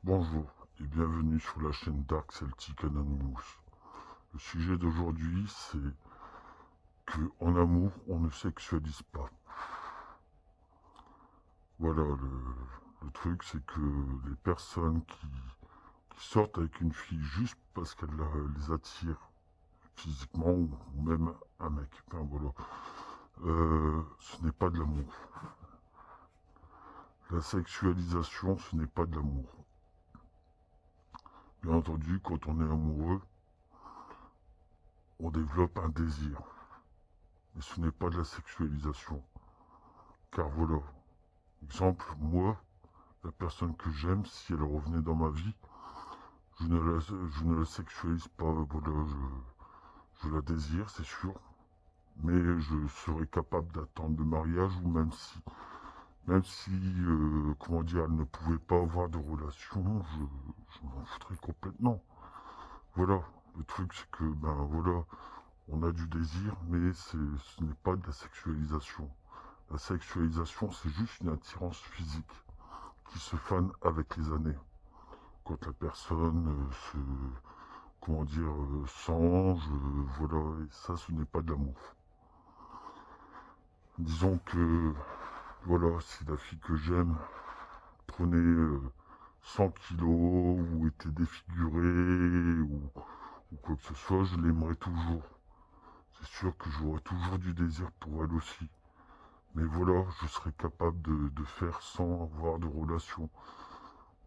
Bonjour et bienvenue sur la chaîne Dark Celtic Anonymous. Le sujet d'aujourd'hui, c'est que en amour, on ne sexualise pas. Voilà, le truc, c'est que les personnes qui sortent avec une fille juste parce qu'elle les attire physiquement ou même un mec, enfin voilà, ce n'est pas de l'amour. La sexualisation, ce n'est pas de l'amour. Bien entendu, quand on est amoureux, on développe un désir. Mais ce n'est pas de la sexualisation. Car voilà, exemple, moi, la personne que j'aime, si elle revenait dans ma vie, je ne la sexualise pas, voilà, je la désire, c'est sûr, mais je serais capable d'attendre le mariage ou même si, comment dire, elle ne pouvait pas avoir de relation, je m'en foutrais complètement. Voilà, le truc c'est que, ben voilà, on a du désir, mais ce n'est pas de la sexualisation. La sexualisation, c'est juste une attirance physique qui se fane avec les années. Quand la personne comment dire, s'ange, voilà, et ça, ce n'est pas de l'amour. Disons que, voilà, si la fille que j'aime prenait 100 kilos ou était défigurée ou quoi que ce soit, je l'aimerais toujours. C'est sûr que j'aurais toujours du désir pour elle aussi. Mais voilà, je serais capable de faire sans avoir de relation.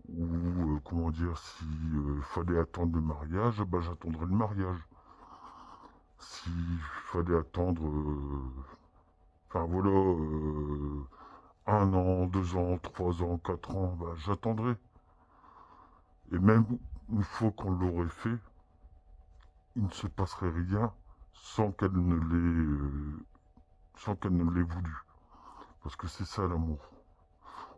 Ou, comment dire, si fallait attendre le mariage, bah j'attendrais le mariage. S'il fallait attendre, enfin voilà, 1 an, 2 ans, 3 ans, 4 ans, bah, j'attendrai. Et même une fois qu'on l'aurait fait, il ne se passerait rien sans sans qu'elle ne l'ait voulu. Parce que c'est ça l'amour.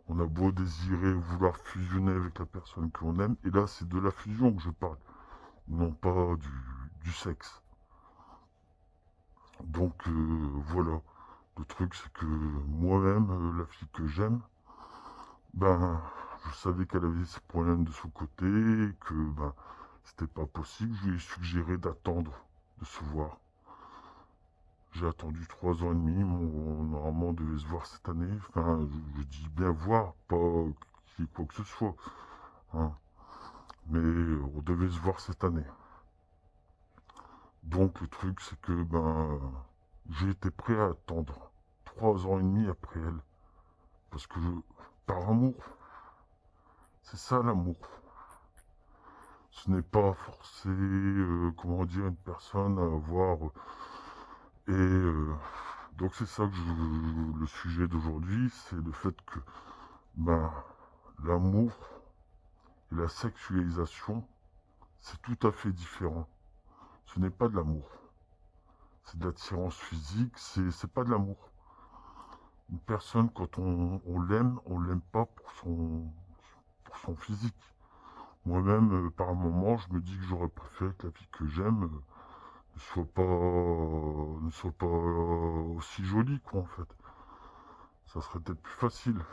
On a beau désirer, vouloir fusionner avec la personne que l'on aime, et là c'est de la fusion que je parle, non pas du sexe. Donc voilà, le truc c'est que moi-même, la fille que j'aime, ben, je savais qu'elle avait ses problèmes de son côté, et que ben, c'était pas possible. Je lui ai suggéré d'attendre de se voir. J'ai attendu 3 ans et demi. Normalement, on devait se voir cette année. Enfin, je dis bien voir, pas qu'il y ait quoi que ce soit, hein. Mais on devait se voir cette année. Donc le truc, c'est que ben, j'ai été prêt à attendre 3 ans et demi après elle, parce que par amour, c'est ça l'amour. Ce n'est pas forcer, comment dire, une personne à avoir. Et donc c'est ça que le sujet d'aujourd'hui, c'est le fait que ben, l'amour et la sexualisation, c'est tout à fait différent. Ce n'est pas de l'amour. C'est de l'attirance physique, c'est pas de l'amour. Une personne, quand on l'aime pas pour son physique. Moi-même, par moment, je me dis que j'aurais préféré que la fille que j'aime ne soit pas aussi jolie, quoi, en fait. Ça serait peut-être plus facile.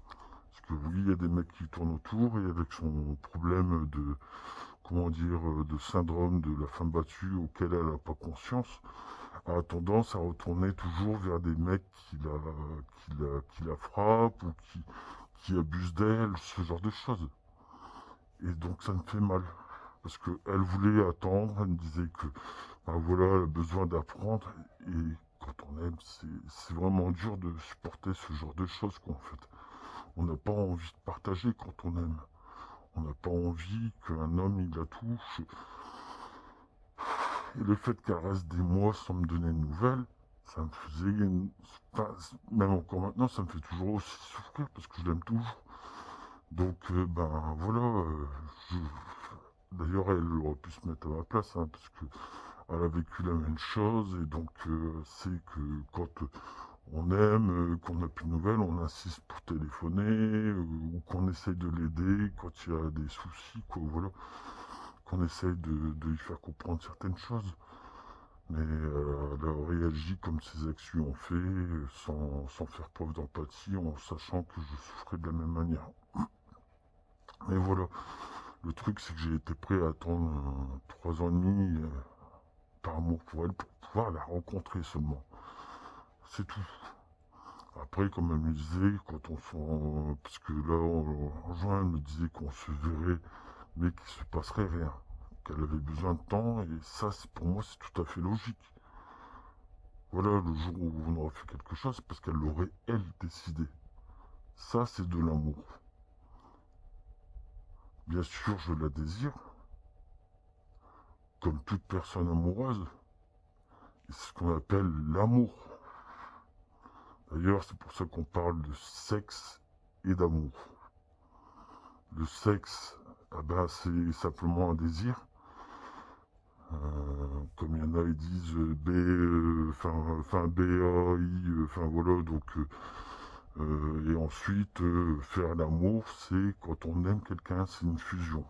Parce que oui, il y a des mecs qui tournent autour et avec son problème de, comment dire, de syndrome de la femme battue auquel elle n'a pas conscience, a tendance à retourner toujours vers des mecs qui la frappent ou qui abusent d'elle, ce genre de choses. Et donc ça me fait mal. Parce qu'elle voulait attendre, elle me disait que ben voilà, elle a besoin d'apprendre. Et quand on aime, c'est vraiment dur de supporter ce genre de choses, quoi, en fait. On n'a pas envie de partager quand on aime. On n'a pas envie qu'un homme il la touche. Et le fait qu'elle reste des mois sans me donner de nouvelles, ça me faisait enfin, même encore maintenant, ça me fait toujours aussi souffrir parce que je l'aime toujours. Donc ben voilà, je... d'ailleurs elle aurait pu se mettre à ma place, hein, parce que elle a vécu la même chose et donc c'est que quand on aime, qu'on n'a plus de nouvelles, on insiste pour téléphoner ou qu'on essaye de l'aider quand il y a des soucis, quoi, voilà, qu'on essaye de lui faire comprendre certaines choses. Mais elle a réagi comme ses ex lui ont fait, sans faire preuve d'empathie, en sachant que je souffrais de la même manière. Mais voilà, le truc c'est que j'ai été prêt à attendre 3 ans et demi par amour pour elle pour pouvoir la rencontrer seulement. C'est tout. Après, comme elle me disait, quand on s'en... Parce que là, en juin, elle me disait qu'on se verrait, mais qu'il se passerait rien. Qu'elle avait besoin de temps, et ça, pour moi, c'est tout à fait logique. Voilà, le jour où on aura fait quelque chose, c'est parce qu'elle l'aurait, elle, décidé. Ça, c'est de l'amour. Bien sûr, je la désire, comme toute personne amoureuse. C'est ce qu'on appelle l'amour. D'ailleurs, c'est pour ça qu'on parle de sexe et d'amour. Le sexe, ah ben, c'est simplement un désir. Comme il y en a, ils disent B, enfin BAI, enfin voilà, donc et ensuite faire l'amour, c'est quand on aime quelqu'un, c'est une fusion.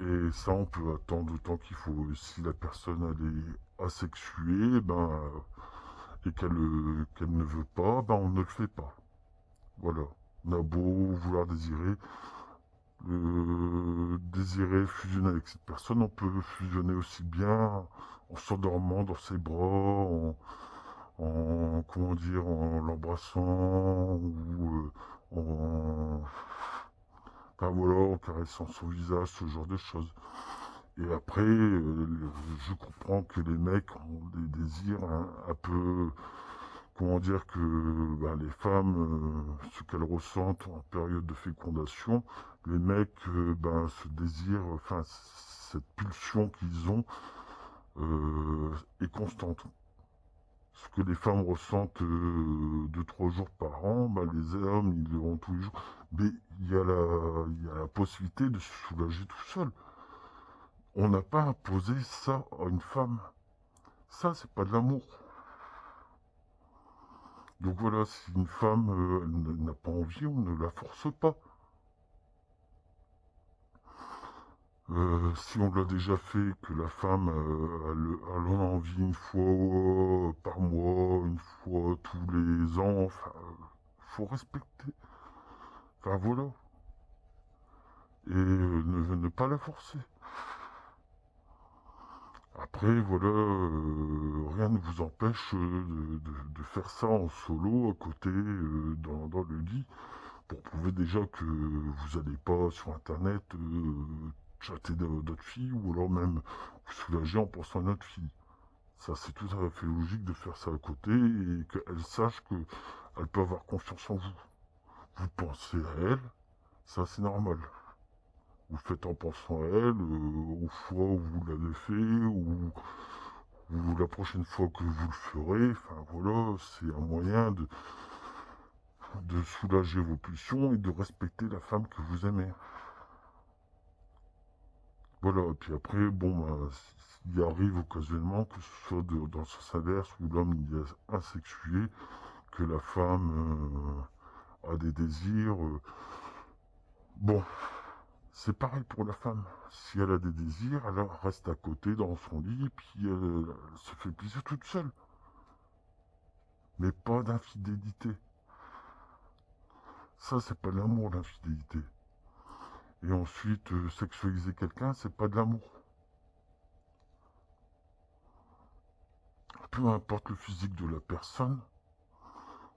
Et ça, on peut attendre autant qu'il faut. Si la personne elle est asexuée, ben et qu'elle ne veut pas, ben on ne le fait pas. Voilà. On a beau vouloir désirer fusionner avec cette personne, on peut fusionner aussi bien en s'endormant dans ses bras, comment dire, en l'embrassant ou enfin voilà, en caressant son visage, ce genre de choses. Et après, je comprends que les mecs ont des désirs un peu, comment dire, que ben, les femmes, ce qu'elles ressentent en période de fécondation, les mecs, ben, ce désir, enfin, cette pulsion qu'ils ont est constante. Ce que les femmes ressentent 2, 3 jours par an, ben, les hommes, ils le ont tous les jours. Mais il y a la possibilité de se soulager tout seul. On n'a pas imposé ça à une femme. Ça, c'est pas de l'amour. Donc voilà, si une femme n'a pas envie, on ne la force pas. Si on l'a déjà fait, que la femme elle en a envie une fois par mois, une fois tous les ans, enfin, faut respecter. Enfin voilà. Et ne pas la forcer. Après, voilà, rien ne vous empêche de faire ça en solo, à côté, dans le lit, pour prouver déjà que vous n'allez pas sur Internet chatter d'autres filles, ou alors même vous soulager en pensant à notre fille. Ça, c'est tout à fait logique de faire ça à côté, et qu'elle sache qu'elle peut avoir confiance en vous. Vous pensez à elle, ça c'est normal. Vous faites en pensant à elle, aux fois où vous l'avez fait, ou la prochaine fois que vous le ferez. Enfin voilà, c'est un moyen de soulager vos pulsions et de respecter la femme que vous aimez. Voilà, et puis après, bon, bah, il arrive occasionnellement que ce soit dans le sens inverse où l'homme il est asexué, que la femme a des désirs. Bon, c'est pareil pour la femme. Si elle a des désirs, elle reste à côté dans son lit, puis elle se fait plaisir toute seule. Mais pas d'infidélité. Ça, c'est pas de l'amour, l'infidélité. Et ensuite, sexualiser quelqu'un, c'est pas de l'amour. Peu importe le physique de la personne,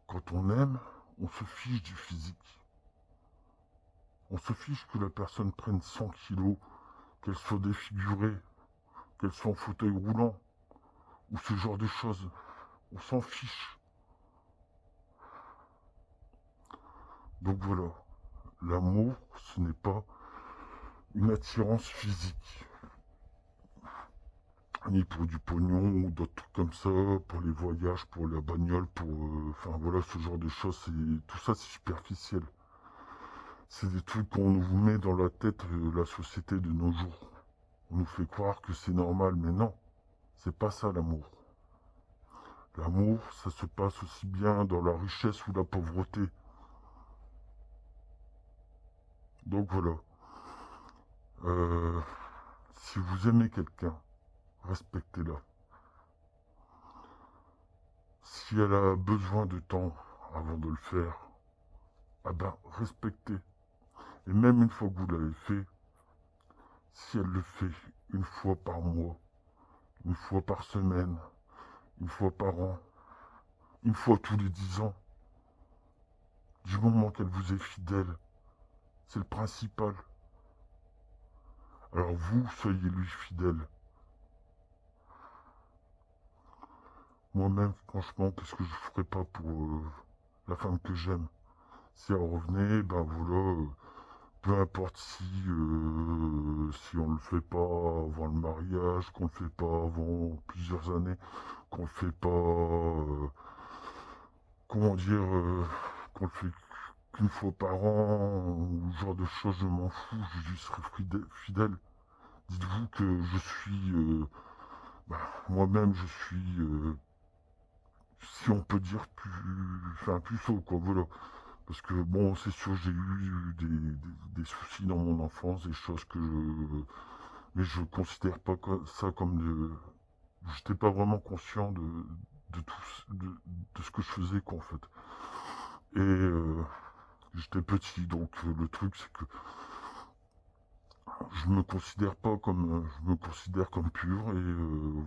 quand on aime, on se fiche du physique. On se fiche que la personne prenne 100 kilos, qu'elle soit défigurée, qu'elle soit en fauteuil roulant, ou ce genre de choses. On s'en fiche. Donc voilà, l'amour, ce n'est pas une attirance physique. Ni pour du pognon ou d'autres trucs comme ça, pour les voyages, pour la bagnole, pour... Enfin voilà, ce genre de choses, tout ça c'est superficiel. C'est des trucs qu'on nous met dans la tête, la société de nos jours. On nous fait croire que c'est normal, mais non, c'est pas ça l'amour. L'amour, ça se passe aussi bien dans la richesse ou la pauvreté. Donc voilà. Euh, si vous aimez quelqu'un, respectez-la. Si elle a besoin de temps avant de le faire, ah ben respectez. Et même une fois que vous l'avez fait, si elle le fait une fois par mois, une fois par semaine, une fois par an, une fois tous les 10 ans, du moment qu'elle vous est fidèle, c'est le principal. Alors vous, soyez-lui fidèle. Moi-même, franchement, qu'est-ce que je ferais pas pour la femme que j'aime? Si elle revenait, ben voilà, peu importe si on le fait pas avant le mariage, qu'on le fait pas avant plusieurs années, qu'on le fait pas, comment dire, qu'on le fait qu'une fois par an, ou ce genre de choses, je m'en fous, je lui serai fidèle. Dites-vous que je suis, bah, moi-même, je suis, si on peut dire, enfin, puceau, quoi, voilà. Parce que, bon, c'est sûr, j'ai eu des soucis dans mon enfance, des choses que je... Mais je considère pas ça comme de... J'étais pas vraiment conscient de tout, de ce que je faisais, quoi, en fait. Et j'étais petit, donc le truc, c'est que je me considère pas comme... je me considère comme pur, et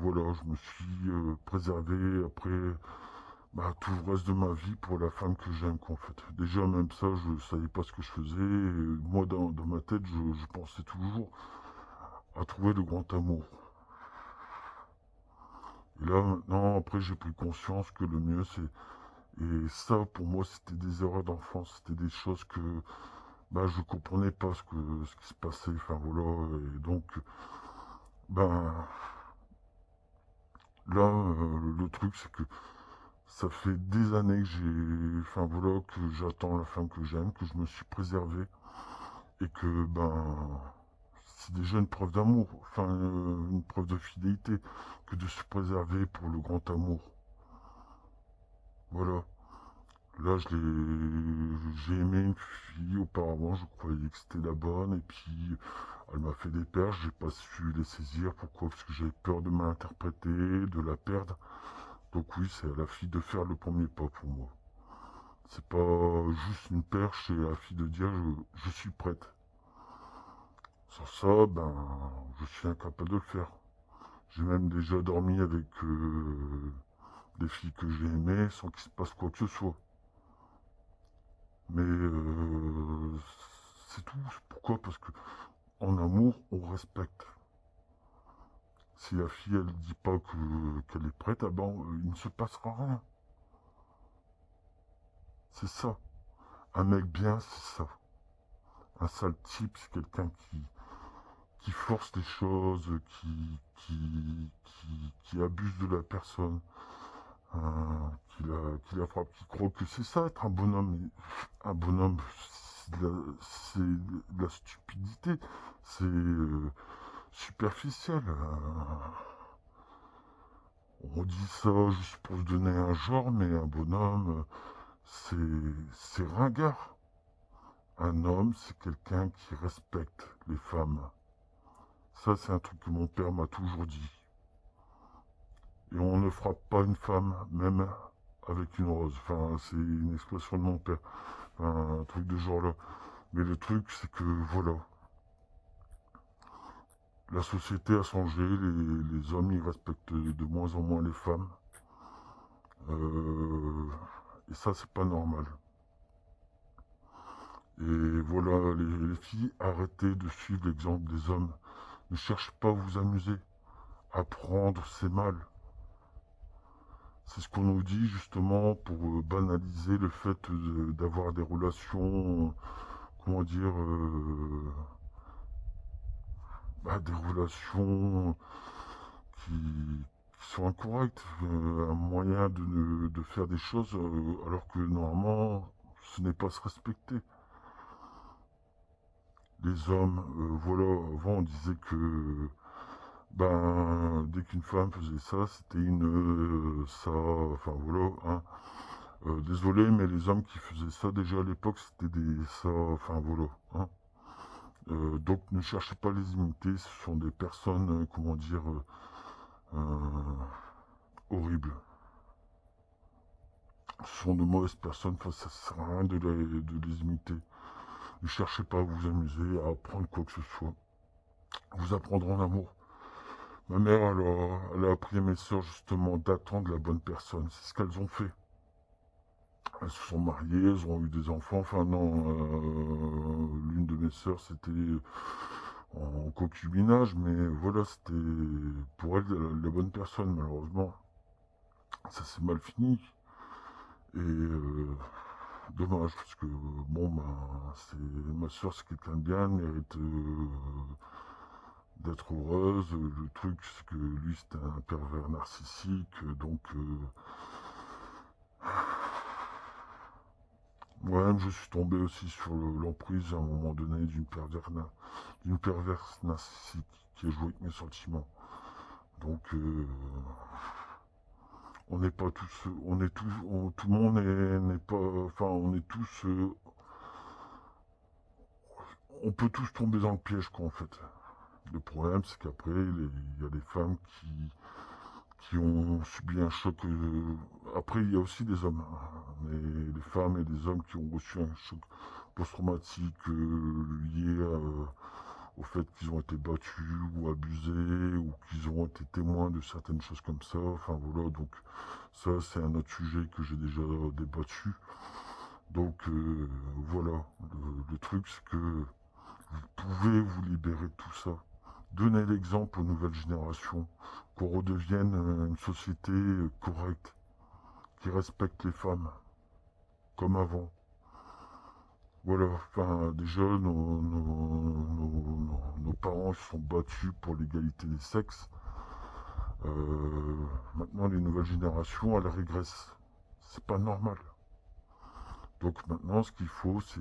voilà, je me suis préservé après... Bah, tout le reste de ma vie pour la femme que j'aime, quoi, en fait. Déjà, même ça, je savais pas ce que je faisais. Et moi, dans ma tête, je pensais toujours à trouver le grand amour. Et là, maintenant, après, j'ai pris conscience que le mieux, c'est... Et ça, pour moi, c'était des erreurs d'enfance. C'était des choses que bah, je comprenais pas ce qui se passait. Enfin, voilà. Et donc, ben, là, le truc, c'est que ça fait des années que j'ai... Enfin, voilà, que j'attends la femme que j'aime, que je me suis préservé. Et que, ben, c'est déjà une preuve d'amour, enfin une preuve de fidélité, que de se préserver pour le grand amour. Voilà. Là, j'ai aimé une fille auparavant, je croyais que c'était la bonne, et puis elle m'a fait des perches, j'ai pas su les saisir. Pourquoi? Parce que j'avais peur de m'interpréter, de la perdre. Donc oui, c'est à la fille de faire le premier pas pour moi. C'est pas juste une perche, c'est à la fille de dire je suis prête. Sur ça, ben, je suis incapable de le faire. J'ai même déjà dormi avec des filles que j'ai aimées sans qu'il se passe quoi que ce soit. Mais c'est tout. Pourquoi? Parce que en amour, on respecte. Si la fille, elle dit pas qu'elle est prête, ah ben, il ne se passera rien. C'est ça. Un mec bien, c'est ça. Un sale type, c'est quelqu'un qui force les choses, qui abuse de la personne. Qui la frappe, qui croit que c'est ça être un bonhomme. Un bonhomme, c'est de la stupidité, c'est superficiel. On dit ça juste pour se donner un genre, mais un bonhomme, c'est ringard. Un homme, c'est quelqu'un qui respecte les femmes. Ça, c'est un truc que mon père m'a toujours dit. Et on ne frappe pas une femme, même avec une rose. Enfin, c'est une expression de mon père. Enfin, un truc de genre là. Mais le truc, c'est que voilà. La société a changé, les hommes ils respectent de moins en moins les femmes. Euh, et ça, c'est pas normal. Et voilà, les filles, arrêtez de suivre l'exemple des hommes. Ne cherchez pas à vous amuser. Apprendre, c'est mal. C'est ce qu'on nous dit justement pour banaliser le fait d'avoir des relations, comment dire, bah, des relations qui sont incorrectes, un moyen de faire des choses alors que normalement ce n'est pas se respecter. Les hommes, voilà, avant on disait que ben dès qu'une femme faisait ça, c'était une ça, enfin voilà, hein. Désolé, mais les hommes qui faisaient ça déjà à l'époque, c'était des ça, enfin voilà, hein. Donc ne cherchez pas à les imiter, ce sont des personnes, comment dire, horribles. Ce sont de mauvaises personnes, enfin, ça sert à rien de les imiter. Ne cherchez pas à vous amuser, à apprendre quoi que ce soit. Vous apprendrez en amour. Ma mère, elle a appris à mes sœurs justement d'attendre la bonne personne. C'est ce qu'elles ont fait. Elles se sont mariées, elles ont eu des enfants. Enfin non, l'une de mes sœurs, c'était en concubinage, mais voilà, c'était pour elle la bonne personne. Malheureusement, ça s'est mal fini. Et dommage, parce que bon, ben, ma sœur, c'est quelqu'un de bien, elle mérite d'être heureuse. Le truc, c'est que lui, c'était un pervers narcissique, donc moi-même, je suis tombé aussi sur l'emprise à un moment donné d'une perverse narcissique qui a joué avec mes sentiments. Donc, on n'est pas tous, on est tous, tout le monde n'est pas, enfin, on est tous, on peut tous tomber dans le piège, quoi, en fait. Le problème, c'est qu'après, il y a des femmes qui ont subi un choc. Après, il y a aussi des hommes, hein, mais les femmes et les hommes qui ont reçu un choc post-traumatique lié au fait qu'ils ont été battus ou abusés ou qu'ils ont été témoins de certaines choses comme ça. Enfin voilà, donc ça c'est un autre sujet que j'ai déjà débattu. Donc voilà, le truc c'est que vous pouvez vous libérer de tout ça. Donnez l'exemple aux nouvelles générations, qu'on redevienne une société correcte, qui respecte les femmes, comme avant. Voilà, enfin, déjà, nos parents se sont battus pour l'égalité des sexes. Maintenant, les nouvelles générations, elles régressent. C'est pas normal. Donc maintenant, ce qu'il faut, c'est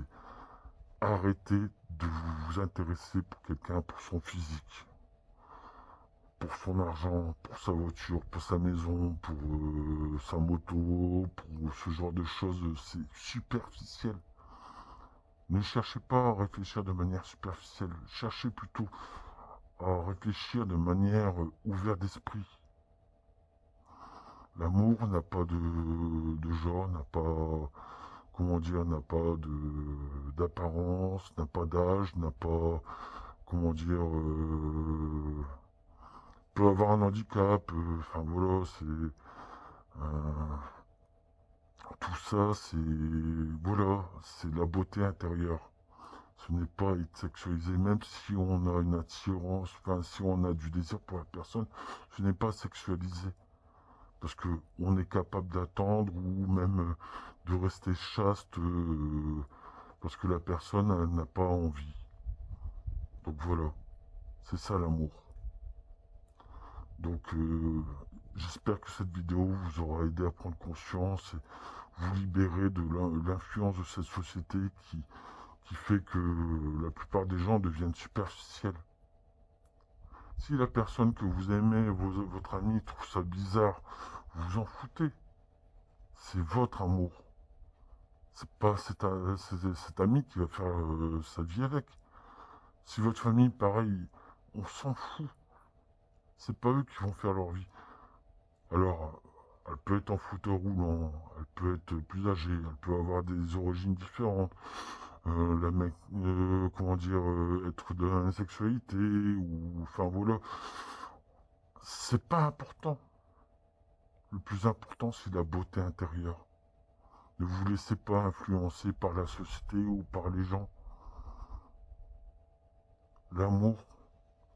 arrêter de vous intéresser pour quelqu'un pour son physique, pour son argent, pour sa voiture, pour sa maison, pour sa moto, pour ce genre de choses. C'est superficiel. Ne cherchez pas à réfléchir de manière superficielle. Cherchez plutôt à réfléchir de manière ouverte d'esprit. L'amour n'a pas de genre, n'a pas, comment dire, n'a pas d'apparence, n'a pas d'âge, n'a pas, comment dire, peut avoir un handicap. Enfin voilà, c'est tout ça, voilà, c'est la beauté intérieure. Ce n'est pas être sexualisé, même si on a une attirance, enfin si on a du désir pour la personne, ce n'est pas sexualisé. Parce que on est capable d'attendre ou même de rester chaste parce que la personne n'a pas envie. Donc voilà, c'est ça l'amour. Donc j'espère que cette vidéo vous aura aidé à prendre conscience et vous libérer de l'influence de cette société qui fait que la plupart des gens deviennent superficiels. Si la personne que vous aimez, votre ami, trouve ça bizarre, vous vous en foutez. C'est votre amour. C'est pas cet ami qui va faire sa vie avec. Si votre famille, pareil, on s'en fout. C'est pas eux qui vont faire leur vie. Alors, elle peut être en fauteuil roulant, elle peut être plus âgée, elle peut avoir des origines différentes. Comment dire, être de la sexualité, ou enfin voilà. C'est pas important. Le plus important, c'est la beauté intérieure. Ne vous laissez pas influencer par la société ou par les gens. L'amour,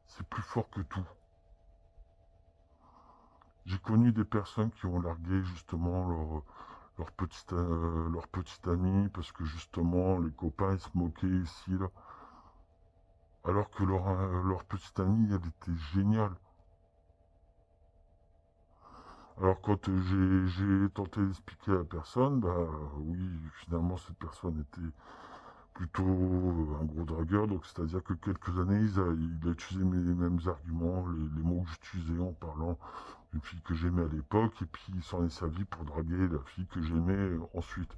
c'est plus fort que tout. J'ai connu des personnes qui ont largué justement leur petite amie parce que justement les copains ils se moquaient ici là. Alors que leur petite amie elle était géniale. Alors quand j'ai tenté d'expliquer à la personne, bah oui finalement cette personne était plutôt un gros dragueur, donc c'est-à-dire que quelques années il a utilisé mes mêmes arguments, les mots que j'utilisais en parlant une fille que j'aimais à l'époque, et puis il s'en est servi pour draguer la fille que j'aimais ensuite.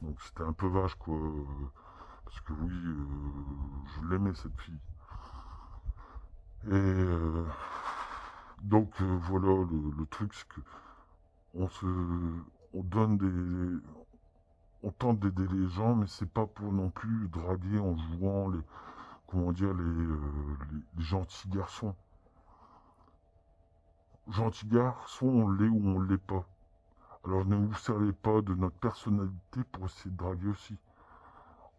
Donc c'était un peu vache, quoi. Parce que oui, je l'aimais cette fille. Et donc voilà, le truc, c'est que on se, on donne des, on tente d'aider les gens, mais c'est pas pour non plus draguer en jouant les, comment dire, les gentils garçons. Gentils garçons, on l'est ou on l'est pas. Alors ne vous servez pas de notre personnalité pour essayer de draguer aussi,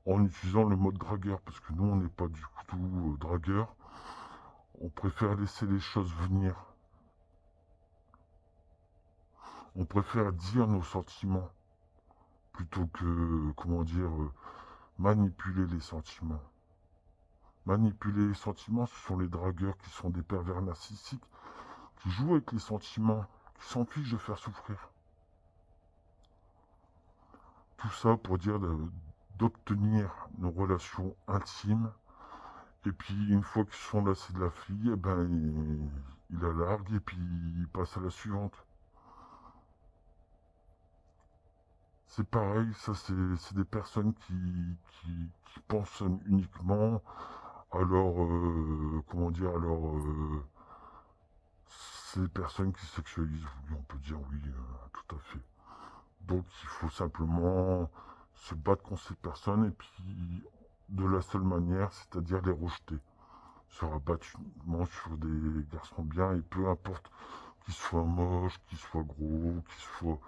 en utilisant le mode dragueur, parce que nous on n'est pas du tout dragueur. On préfère laisser les choses venir. On préfère dire nos sentiments plutôt que, comment dire, manipuler les sentiments. Manipuler les sentiments, ce sont les dragueurs qui sont des pervers narcissiques, qui jouent avec les sentiments, qui s'en fichent de faire souffrir. Tout ça pour dire d'obtenir nos relations intimes. Et puis une fois qu'ils sont lassés de la fille, eh ben, il la largue et puis il passe à la suivante. C'est pareil, ça c'est des personnes qui pensent uniquement à leur, comment dire, à leur, c'est des personnes qui sexualisent, oui, on peut dire oui, tout à fait. Donc il faut simplement se battre contre ces personnes et puis de la seule manière, c'est-à-dire les rejeter. Se rabattre uniquement sur des garçons bien et peu importe qu'ils soient moches, qu'ils soient gros, qu'ils soient,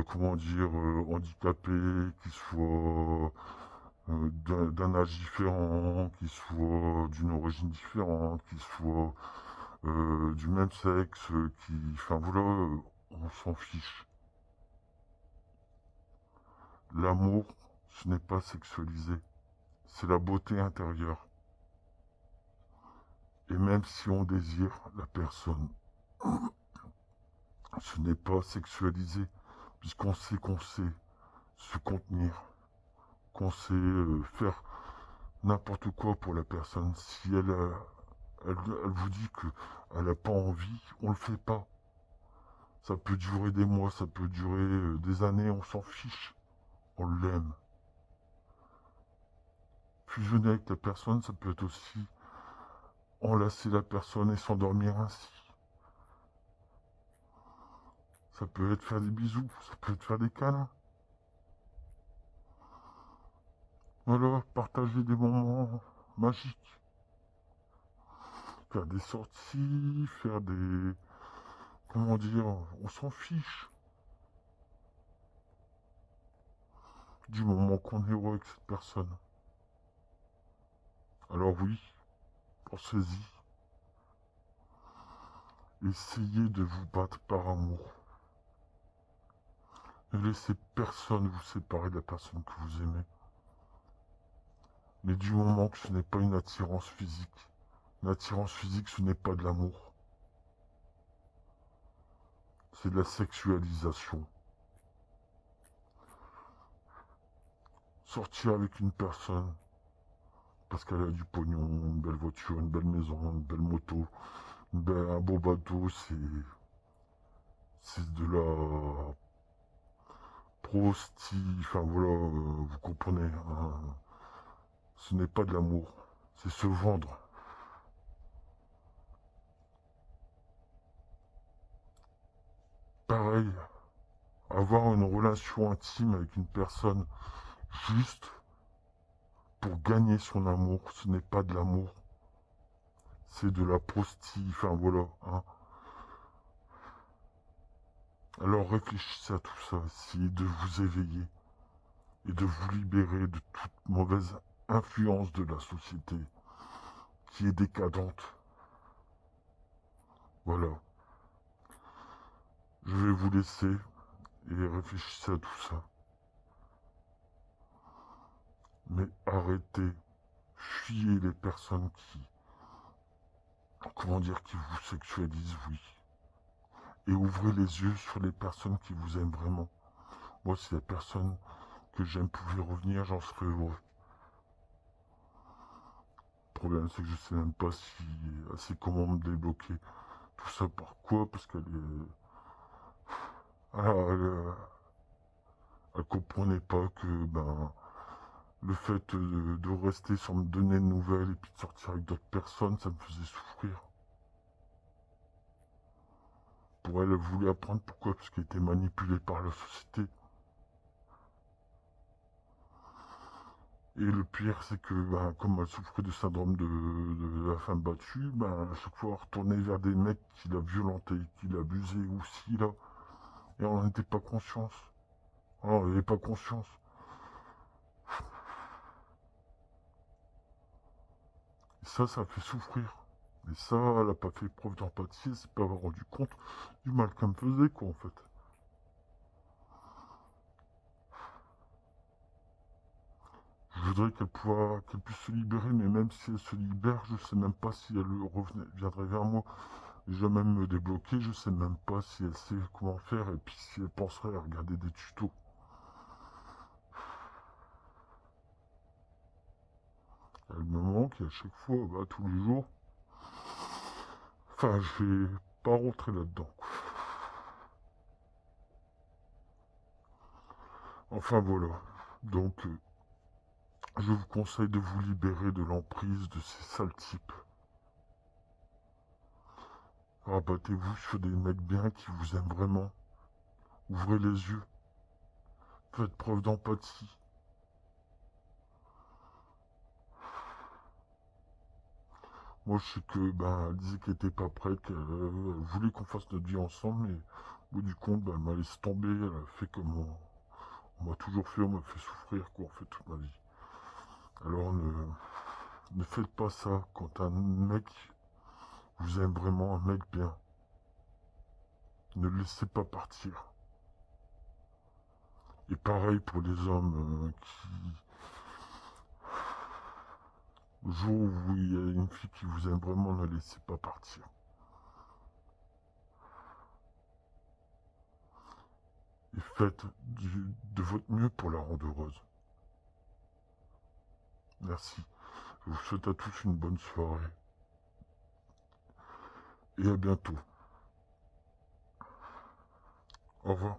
comment dire, handicapés, qu'ils soient d'un âge différent, qu'ils soient d'une origine différente, qu'ils soient du même sexe, enfin voilà, on s'en fiche. L'amour, ce n'est pas sexualisé, c'est la beauté intérieure. Et même si on désire la personne, ce n'est pas sexualisé, qu'on sait se contenir, qu'on sait faire n'importe quoi pour la personne. Si elle vous dit qu'elle n'a pas envie, on le fait pas. Ça peut durer des mois, ça peut durer des années, on s'en fiche. On l'aime. Fusionner avec la personne, ça peut être aussi enlacer la personne et s'endormir ainsi. Ça peut être faire des bisous, ça peut être faire des câlins. Voilà, partager des moments magiques. Faire des sorties, faire des... Comment dire, on s'en fiche. Du moment qu'on est heureux avec cette personne. Alors oui, pensez-y. Essayez de vous battre par amour. Ne laissez personne vous séparer de la personne que vous aimez. Mais du moment que ce n'est pas une attirance physique. Une attirance physique, ce n'est pas de l'amour. C'est de la sexualisation. Sortir avec une personne parce qu'elle a du pognon, une belle voiture, une belle maison, une belle moto, un beau bateau, c'est de la enfin voilà, vous comprenez, hein. Ce n'est pas de l'amour, c'est se vendre. Pareil, avoir une relation intime avec une personne juste pour gagner son amour, ce n'est pas de l'amour, c'est de la enfin voilà, hein. Alors réfléchissez à tout ça, essayez de vous éveiller et de vous libérer de toute mauvaise influence de la société qui est décadente. Voilà. Je vais vous laisser et réfléchissez à tout ça. Mais arrêtez, fuyez les personnes comment dire, qui vous sexualisent, oui. Et ouvrez les yeux sur les personnes qui vous aiment vraiment. Moi, si la personne que j'aime pouvait revenir, j'en serais heureux. Le problème, c'est que je sais même pas si c'est comment me débloquer. Tout ça pourquoi? Parce qu'elle est... Ah, elle comprenait pas que ben le fait de rester sans me donner de nouvelles et puis de sortir avec d'autres personnes, ça me faisait souffrir. Pour elle, elle voulait apprendre pourquoi, parce qu'elle était manipulée par la société. Et le pire, c'est que, ben, comme elle souffrait de syndrome de la femme battue, ben, à chaque fois, elle retournait vers des mecs qui la violentaient, qui l'abusaient aussi, là. Et on n'en était pas conscience. On n'avait pas conscience. Et ça fait souffrir. Et ça, elle a pas fait preuve d'empathie, elle s'est pas rendu compte du mal qu'elle me faisait, quoi, en fait. Je voudrais qu'elle puisse se libérer, mais même si elle se libère, je sais même pas si elle viendrait vers moi. Déjà même me débloquer, je sais même pas si elle sait comment faire et puis si elle penserait à regarder des tutos. Elle me manque et à chaque fois, bah, tous les jours. Enfin, je vais pas rentrer là-dedans. Enfin voilà. Donc, je vous conseille de vous libérer de l'emprise de ces sales types. Rabattez-vous sur des mecs bien qui vous aiment vraiment. Ouvrez les yeux. Faites preuve d'empathie. Moi, je sais que, ben, elle disait qu'elle était pas prête, qu'elle voulait qu'on fasse notre vie ensemble, mais au bout du compte, ben, elle m'a laissé tomber, elle a fait comme on m'a toujours fait, on m'a fait souffrir, quoi, en fait, toute ma vie. Alors, ne faites pas ça quand un mec vous aime vraiment, un mec bien. Ne le laissez pas partir. Et pareil pour les hommes le jour où il y a une fille qui vous aime vraiment, ne la laissez pas partir. Et faites de votre mieux pour la rendre heureuse. Merci. Je vous souhaite à tous une bonne soirée. Et à bientôt. Au revoir.